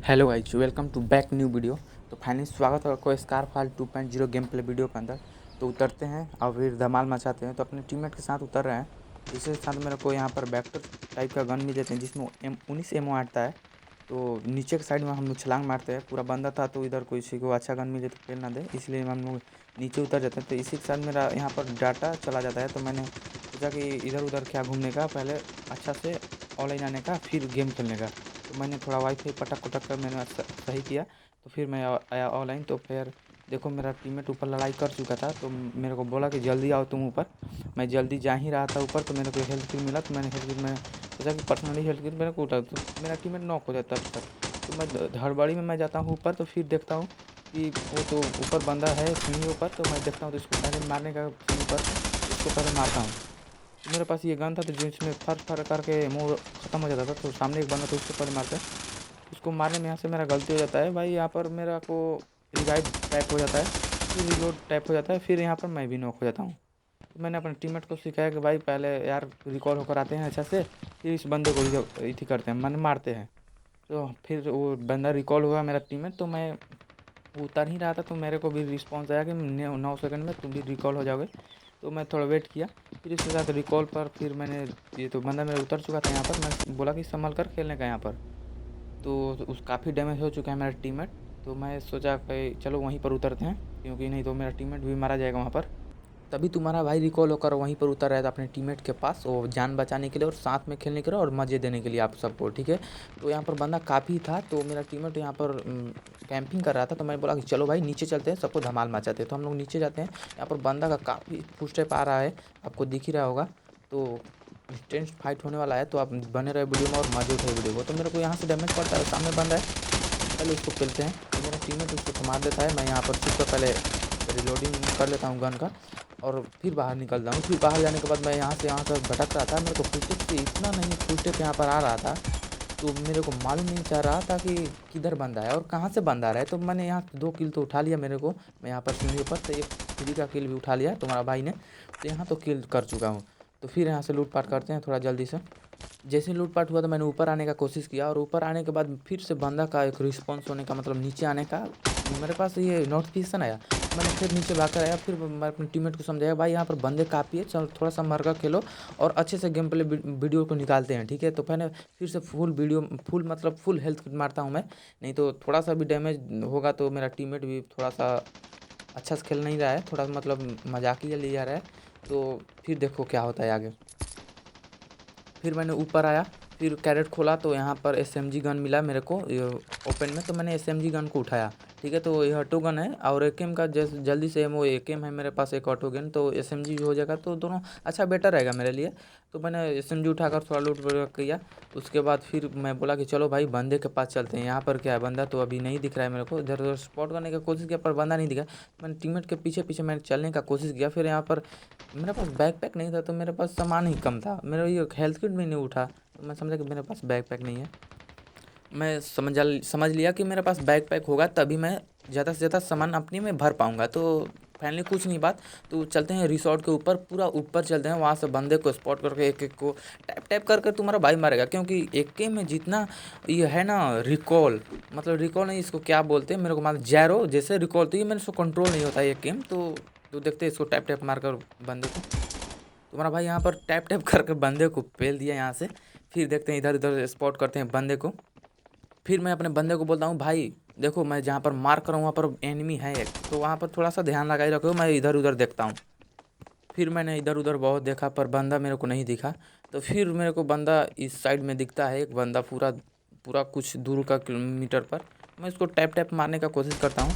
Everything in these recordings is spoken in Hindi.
Hello guys, welcome to back new video. तो फाइनली स्वागत है आपको स्कारफॉल 2.0 गेम प्ले वीडियो के अंदर। तो उतरते हैं और फिर धमाल मचाते हैं। तो अपने टीममेट के साथ उतर रहे हैं। इसी के साथ मेरे को यहाँ पर बैक्टर टाइप का गन भी देते हैं जिसमें M19 एमओ आता है। तो नीचे के साइड में हम लोग छलांग मारते हैं। पूरा बंदा था तो इधर किसी को अच्छा गन मिले तो फेल ना दे, इसलिए हम लोग नीचे उतर जाते हैं। तो इसी के साथ मेरा यहाँ पर डाटा चला जाता है। तो मैंने सोचा कि इधर उधर क्या घूमने का, पहले अच्छा से ऑनलाइन आने का, फिर गेम खेलने का। तो मैंने थोड़ा वाईफाई पटक उटक कर मैंने सही किया। तो फिर मैं आया ऑनलाइन। तो फिर देखो मेरा टीममेट ऊपर लड़ाई कर चुका था। तो मेरे को बोला कि जल्दी आओ तुम ऊपर। मैं जल्दी जा ही रहा था ऊपर। तो मेरे को हेल्थ किट मिला। तो मैंने हेल्थ किट में सोचा कि पर्सनली हेल्थ किट मेरे को उठा। तो मेरा टीममेट नॉक हो जाता है तब। तो मैं हड़बड़ी में मैं जाता हूँ ऊपर। तो फिर देखता हूँ कि वो तो ऊपर बंदा है सीढ़ी ऊपर। तो मैं देखता हूँ तो इसको पहले मारने का सीढ़ी पर इसको पहले मारता हूँ। तो मेरे पास ये गन था तो जिसमें फर फर करके मुँह ख़त्म हो जाता था। तो सामने एक बंदा तो उसको पहले मारता है। उसको मारने में यहाँ से मेरा गलती हो जाता है भाई। यहाँ पर मेरा को रिवाइव टाइप हो जाता है, फिर रिलोड टाइप हो जाता है, फिर यहाँ पर मैं भी नॉक हो जाता हूँ। तो मैंने अपने टीममेट को सिखाया कि भाई पहले यार रिकॉल होकर आते हैं अच्छा से, फिर इस बंदे को इथी करते हैं, मैंने मारते हैं। तो फिर वो बंदा रिकॉल हुआ मेरा टीममेट। तो मैं उतर ही रहा था तो मेरे को भी रिस्पॉन्स आया कि 9 सेकंड में तुम भी रिकॉल हो जाओगे। तो मैं थोड़ा वेट किया। फिर इसके साथ रिकॉल पर फिर मैंने ये तो बंदा मेरा उतर चुका था यहाँ पर। मैं बोला कि संभल कर खेलने का यहाँ पर। तो उस काफ़ी डैमेज हो चुका है मेरा टीममेट। तो मैं सोचा कि चलो वहीं पर उतरते हैं, क्योंकि नहीं तो मेरा टीममेट भी मारा जाएगा वहाँ पर। तभी तुम्हारा भाई रिकॉल होकर वहीं पर उतर रहा था अपने टीममेट के पास, वो जान बचाने के लिए और साथ में खेलने के लिए और मज़े देने के लिए आप सबको, ठीक है। तो यहाँ पर बंदा काफ़ी था। तो मेरा टीममेट यहाँ पर कैंपिंग कर रहा था। तो मैं बोला कि चलो भाई नीचे चलते हैं, सबको धमाल मचाते हैं। तो हम लोग नीचे जाते हैं। यहाँ पर बंदा का काफ़ी फुटस्टेप आ रहा है, आपको दिख ही रहा होगा। तो इंटेंस फाइट होने वाला है। तो आप बने रहे वीडियो में और मजे उठाए वीडियो को। तो मेरे को यहाँ से डैमेज पड़ता है, सामने बंदा है, पहले उसको खेलते हैं। तो मेरा टीममेट उसको मार देता है। मैं यहाँ पर फिर से पहले रिलोडिंग कर लेता हूँ गन का और फिर बाहर निकलता हूँ। फिर बाहर जाने के बाद मैं यहाँ से भटक रहा था। मेरे को फुटस्टेप से इतना नहीं फुटस्टेप यहाँ पर आ रहा था। तो मेरे को मालूम नहीं चल रहा था कि किधर बंदा है और कहाँ से बंदा आ रहा है। तो मैंने यहाँ 2 किल तो उठा लिया मेरे को। मैं यहाँ पर सीढ़ी पर तो एक फ्री का किल भी उठा लिया तुम्हारा भाई ने। तो यहाँ तो किल कर चुका हूँ। तो फिर यहाँ से लूटपाट करते हैं थोड़ा जल्दी से। जैसे ही लूटपाट हुआ तो मैंने ऊपर आने का कोशिश किया और ऊपर आने के बाद फिर से बंदा का एक रिस्पॉन्स होने का मतलब नीचे आने का मेरे पास ये नोटिफिकेशन आया। मैंने फिर नीचे भागकर आया। फिर मैं अपने टीममेट को समझाया भाई यहाँ पर बंदे काफ़ी है, चल थोड़ा सा मर कर खेलो और अच्छे से गेम प्ले वीडियो को निकालते हैं, ठीक है। तो मैंने फिर से फुल मतलब फुल हेल्थ किट मारता हूँ मैं, नहीं तो थोड़ा सा भी डैमेज होगा तो मेरा टीममेट भी थोड़ा सा अच्छा से खेल नहीं रहा है, थोड़ा मतलब मजाकिया ले जा रहा है। तो फिर देखो क्या होता है आगे। फिर मैंने ऊपर आया, फिर कैरेट खोला तो यहाँ पर एसएमजी गन मिला मेरे को ओपन में। तो मैंने एसएमजी गन को उठाया, ठीक है। तो ये ऑटो गन है और एकेएम का जैसे जल्दी से वो एकेएम है मेरे पास एक ऑटो गन, तो एसएमजी भी हो जाएगा तो दोनों अच्छा बेटर रहेगा मेरे लिए। तो मैंने एसएमजी उठाकर थोड़ा लूट वगैरह किया। उसके बाद फिर मैं बोला कि चलो भाई बंदे के पास चलते हैं। यहाँ पर क्या है, बंदा तो अभी नहीं दिख रहा है मेरे को। इधर उधर स्पॉट करने की कोशिश किया पर बंदा नहीं दिखा। मैंने टीममेट के पीछे पीछे मैंने चलने का कोशिश किया। फिर यहाँ पर मेरे पास बैकपैक नहीं था तो मेरे पास सामान ही कम था, मेरा ये हेल्थ किट भी नहीं उठा। तो मैं समझा कि मेरे पास बैकपैक नहीं है। मैं समझ लिया कि मेरे पास बैकपैक होगा तभी मैं ज़्यादा से ज़्यादा सामान अपनी में भर पाऊँगा। तो फाइनली कुछ नहीं बात, तो चलते हैं रिसॉर्ट के ऊपर, पूरा ऊपर चलते हैं। वहाँ से बंदे को स्पॉट करके एक एक को टैप टैप करके तुम्हारा भाई मारेगा। क्योंकि एक के में जितना ये है ना रिकॉल, मतलब रिकॉल नहीं, इसको क्या बोलते हैं मेरे को मालूम, जैरो जैसे रिकॉल, तो ये मेरे से कंट्रोल नहीं होता है एक गेम। तो देखते हैं इसको टैप टैप मार कर बंदे को। तुम्हारा भाई यहाँ पर टैप टैप करके बंदे को पेल दिया यहाँ से। फिर देखते हैं इधर उधर स्पॉट करते हैं बंदे को। फिर मैं अपने बंदे को बोलता हूँ भाई देखो मैं जहाँ पर मार कर रहा हूँ वहाँ पर एनिमी है एक, तो वहाँ पर थोड़ा सा ध्यान लगाए रखो, मैं इधर उधर देखता हूँ। फिर मैंने इधर उधर बहुत देखा पर बंदा मेरे को नहीं दिखा। तो फिर मेरे को बंदा इस साइड में दिखता है, एक बंदा पूरा पूरा कुछ दूर का किलोमीटर पर। मैं इसको टैप टैप मारने का कोशिश करता हूँ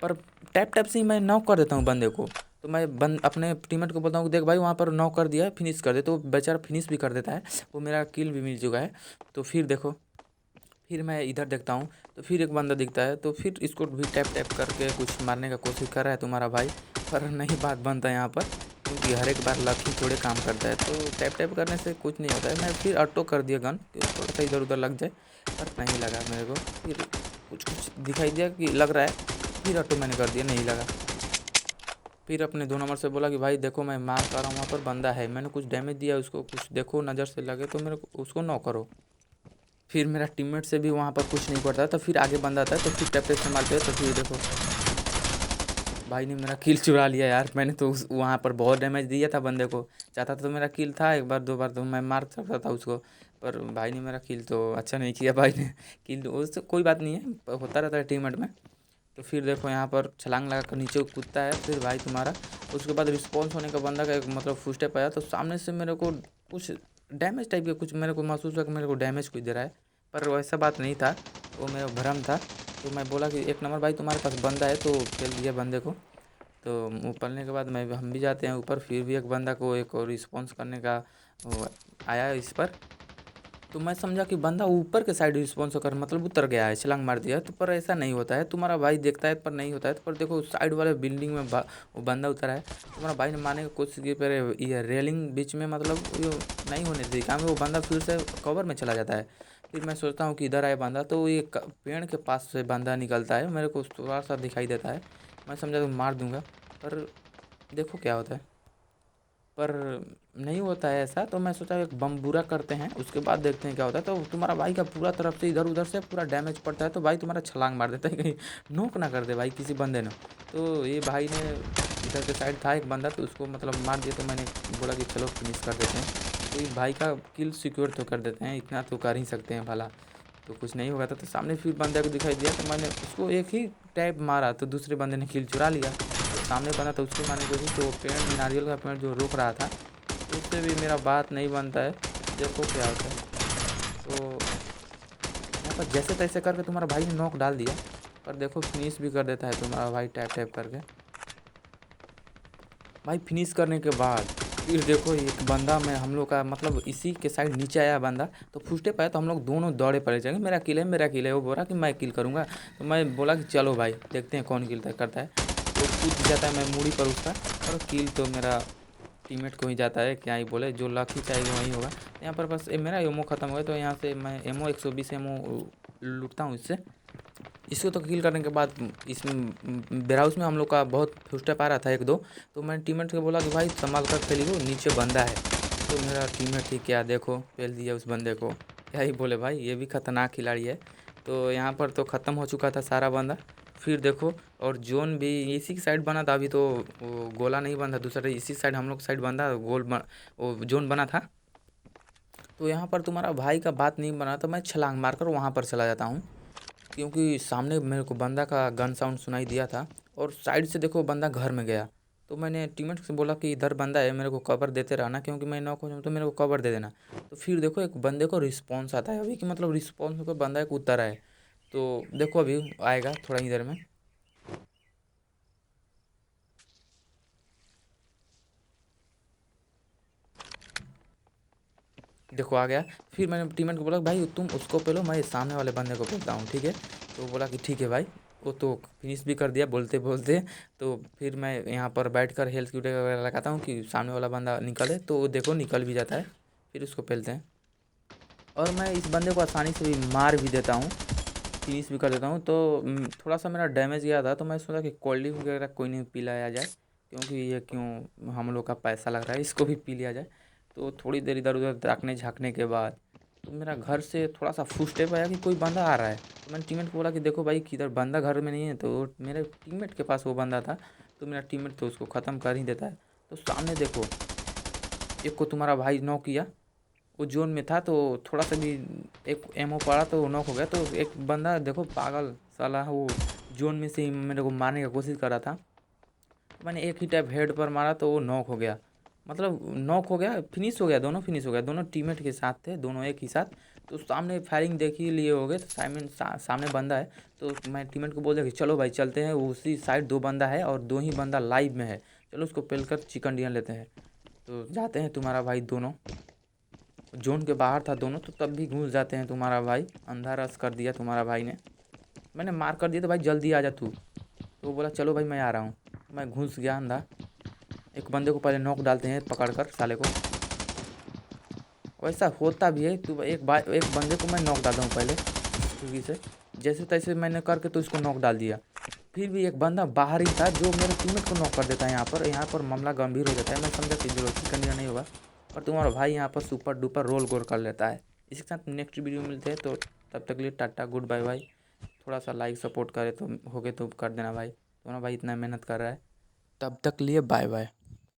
पर टैप टैप से ही मैं नॉक कर देता हूँ बंदे को। तो मैं अपने टीममेट को बोलता हूँ देख भाई वहाँ पर नॉक कर दिया है, फिनिश कर दे। तो बेचारा फिनिश भी कर देता है, वो मेरा किल भी मिल चुका है। तो फिर देखो, फिर मैं इधर देखता हूँ तो फिर एक बंदा दिखता है। तो फिर इसको भी टैप टैप करके कुछ मारने का कोशिश कर रहा है तुम्हारा भाई, पर नहीं बात बनता है यहाँ पर, क्योंकि हर एक बार लक ही थोड़े काम करता है। तो टैप टैप करने से कुछ नहीं होता है। मैं फिर ऑटो कर दिया गन कि थोड़ा सा इधर उधर लग जाए, पर नहीं लगा मेरे को। फिर कुछ कुछ दिखाई दिया कि लग रहा है, फिर ऑटो मैंने कर दिया, नहीं लगा। फिर अपने 2 नंबर से बोला कि भाई देखो मैं मार पा रहा हूँ, वहाँ पर बंदा है, मैंने कुछ डैमेज दिया उसको, कुछ देखो नज़र से लगे तो मेरे को उसको नॉक करो। फिर मेरा टीममेट से भी वहाँ पर कुछ नहीं पड़ता है, तो फिर आगे बंदा आता है तो फिर टैप इस्तेमाल किया, तो फिर देखो भाई ने मेरा किल चुरा लिया यार। मैंने तो उस वहाँ पर बहुत डैमेज दिया था बंदे को, चाहता तो मेरा किल था, एक बार दो बार तो मैं मार सकता था उसको, पर भाई ने मेरा किल तो अच्छा नहीं किया भाई ने। किल उससे कोई बात नहीं है, होता रहता है टीममेट में। तो फिर देखो यहाँ पर छलांग लगा कर नीचे कूदता है फिर भाई तुम्हारा। उसके बाद रिस्पॉन्स होने का बंदा का एक मतलब फुल स्टेप आया, तो सामने से मेरे को कुछ डैमेज टाइप का कुछ मेरे को महसूस हुआ कि मेरे को डैमेज कुछ दे रहा है, पर वैसा बात नहीं था, वो मेरा भ्रम था। तो मैं बोला कि एक नंबर भाई तुम्हारे पास बंदा है, तो खेल दिया बंदे को। तो ऊपरने के बाद हम भी जाते हैं ऊपर, फिर भी एक बंदा को एक और रिस्पॉन्स करने का वो आया इस पर। तो मैं समझा कि बंदा ऊपर के साइड रिस्पॉन्स कर मतलब उतर गया है, छलांग मार दिया है, तो पर ऐसा नहीं होता है। तुम्हारा भाई देखता है पर नहीं होता है, तो पर देखो साइड वाले बिल्डिंग में वो बंदा उतरा है। तुम्हारा भाई ने मारने की कोशिश की, पर ये रेलिंग बीच में मतलब ये नहीं होने दी काम, वो बंदा फिर से कवर में चला जाता है। फिर मैं सोचता हूँ कि इधर आए बंदा, तो ये पेड़ के पास से बंदा निकलता है, मेरे को थोड़ा सा दिखाई देता है। मैं समझा तो मार दूंगा, पर देखो क्या होता है, पर नहीं होता है ऐसा। तो मैं सोचा एक बम बुरा करते हैं, उसके बाद देखते हैं क्या होता है। तो तुम्हारा भाई का पूरा तरफ से इधर उधर से पूरा डैमेज पड़ता है, तो भाई तुम्हारा छलांग मार देता है, कहीं नोक ना कर दे भाई किसी बंदे ने। तो ये भाई ने इधर के साइड था एक बंदा, तो उसको मतलब मार दिया, तो मैंने बोला कि चलो फिनिश कर देते हैं। तो ये भाई का किल सिक्योर तो कर देते हैं, इतना तो कर ही सकते हैं भला, तो कुछ नहीं होगा था। तो सामने फिर बंदे को दिखाई दिया, तो मैंने उसको एक ही टैप मारा, तो दूसरे बंदे ने किल चुरा लिया। तो सामने बंदा तो उसको मारने की कोशिश, तो वो पेड़ नारियल का पेड़ जो रोक रहा था, तो उससे भी मेरा बात नहीं बनता है। देखो क्या होता है। तो यहाँ पर जैसे तैसे करके तुम्हारा भाई ने नॉक डाल दिया, पर देखो फिनिश भी कर देता है तुम्हारा भाई टैप टैप करके। भाई फिनिश करने के बाद फिर देखो एक बंदा में हम लोग का मतलब इसी के साइड नीचे आया बंदा, तो फुस्टे पाया, तो हम लोग दोनों दौड़े पड़े जाएंगे, मेरा किल है मेरा किल है। वो बोला कि मैं किल करूँगा, तो मैं बोला कि चलो भाई देखते हैं कौन किल करता है। तो कूद जाता है मैं मूड़ी पर उसका, और किल तो मेरा टीममेट को ही जाता है, क्या ही बोले, जो लकी चाहेगा वही होगा। यहाँ पर बस मेरा एमओ ख़त्म हो गया, तो यहाँ से मैं एमओ 120 एमओ लूटता हूँ इससे। इसको तो किल करने के बाद इस वेयर हाउस में हम लोग का बहुत फुस्टेप आ रहा था एक दो, तो मैंने टीममेट को बोला कि भाई संभाल कर खेलिए, नीचे बंदा है। तो मेरा टीममेट ही क्या देखो पेल दिया उस बंदे को, क्या ही बोले भाई, ये भी खतरनाक खिलाड़ी है। तो यहाँ पर तो ख़त्म हो चुका था सारा बंदा। फिर देखो और जोन भी इसी की साइड बना था, अभी तो वो गोला नहीं बना था, दूसरा इसी साइड हम लोग साइड बंदा वो जोन बना था। तो यहाँ पर तुम्हारा भाई का बात नहीं बना, तो मैं छलांग मारकर वहाँ पर चला जाता हूँ, क्योंकि सामने मेरे को बंदा का गन साउंड सुनाई दिया था, और साइड से देखो बंदा घर में गया। तो मैंने टीममेट से बोला कि इधर बंदा है, मेरे को कवर देते रहना, क्योंकि मैं नॉक हो जाऊँ तो मेरे को कवर दे देना। तो फिर देखो एक बंदे को रिस्पॉन्स आता है अभी, कि मतलब रिस्पॉन्स होकर बंदा एक उतर है। तो देखो अभी आएगा थोड़ा ही देर में। देखो आ गया। फिर मैंने टीममेट को बोला भाई तुम उसको पेलो, मैं सामने वाले बंदे को पेलता हूँ, ठीक है। तो बोला कि ठीक है भाई। वो तो फिनिश भी कर दिया बोलते बोलते। तो फिर मैं यहाँ पर बैठकर हेल्थ किट वगैरह लगाता हूँ कि सामने वाला बंदा निकले, तो देखो निकल भी जाता है, फिर उसको पेलते हैं। और मैं इस बंदे को आसानी से भी मार भी देता हूँ, फिनिश भी कर देता हूँ। तो थोड़ा सा मेरा डैमेज गया था, तो मैं सोचा कि कोल्ड ड्रिंक वगैरह कोई नहीं पी लाया जाए, क्योंकि ये क्यों हम लोग का पैसा लग रहा है, इसको भी पी लिया जाए। तो थोड़ी देर इधर उधर ताकने झाँकने के बाद तो मेरा घर से थोड़ा सा फुटस्टेप आया कि कोई बंदा आ रहा है। तो मैंने टीममेट को बोला कि देखो भाई किधर बंदा घर में नहीं है, तो मेरे टीममेट के पास वो बंदा था। तो मेरा टीममेट तो उसको ख़त्म कर ही देता है। तो सामने देखो एक को तुम्हारा भाई नॉक किया, वो जोन में था, तो थोड़ा सा भी एक एमओ पड़ा तो नॉक हो गया। तो एक बंदा देखो पागल साला, वो जोन में से ही मेरे को मारने की कोशिश कर रहा था। तो मैंने एक ही टैप हेड पर मारा, तो वो नॉक हो गया, मतलब नॉक हो गया, फिनिश हो गया, दोनों फिनिश हो गया, दोनों टीममेट के साथ थे, दोनों एक ही साथ। तो सामने फायरिंग देख ही लिए हो गए, तो सामने बंदा है। तो मैं टीममेट को बोल दिया कि चलो भाई चलते हैं, उसी साइड दो बंदा है और दो ही बंदा लाइव में है, चलो उसको पेल कर चिकन डिनर लेते हैं। तो जाते हैं तुम्हारा भाई, दोनों जोन के बाहर था दोनों, तो तब भी घुस जाते हैं। तुम्हारा भाई अंधा रस कर दिया तुम्हारा भाई ने, मैंने मार कर दिया, तो भाई जल्दी आ जा तू। तो वो बोला चलो भाई मैं आ रहा हूँ। मैं घुस गया अंधा। एक बंदे को पहले नॉक डालते हैं पकड़ कर साले को, वैसा होता भी है। तो एक बंदे को मैं नॉक डालता हूँ पहले छुरी से, जैसे तैसे मैंने करके तो उसको नॉक डाल दिया। फिर भी एक बंदा बाहर ही था जो मेरे टीममेट को नॉक कर देता है। यहाँ पर मामला गंभीर हो जाता है। मैं समझा कि जो चिकन डिनर नहीं होगा, और तुम्हारा भाई यहाँ पर सुपर डुपर रोल गोल कर लेता है, इसी के साथ नेक्स्ट वीडियो मिलते हैं, तो तब तक के लिए टाटा, गुड बाय बाय। थोड़ा सा लाइक सपोर्ट करे तो हो गए तो कर देना भाई, तो ना भाई इतना मेहनत कर रहा है। तब तक लिए बाय बाय।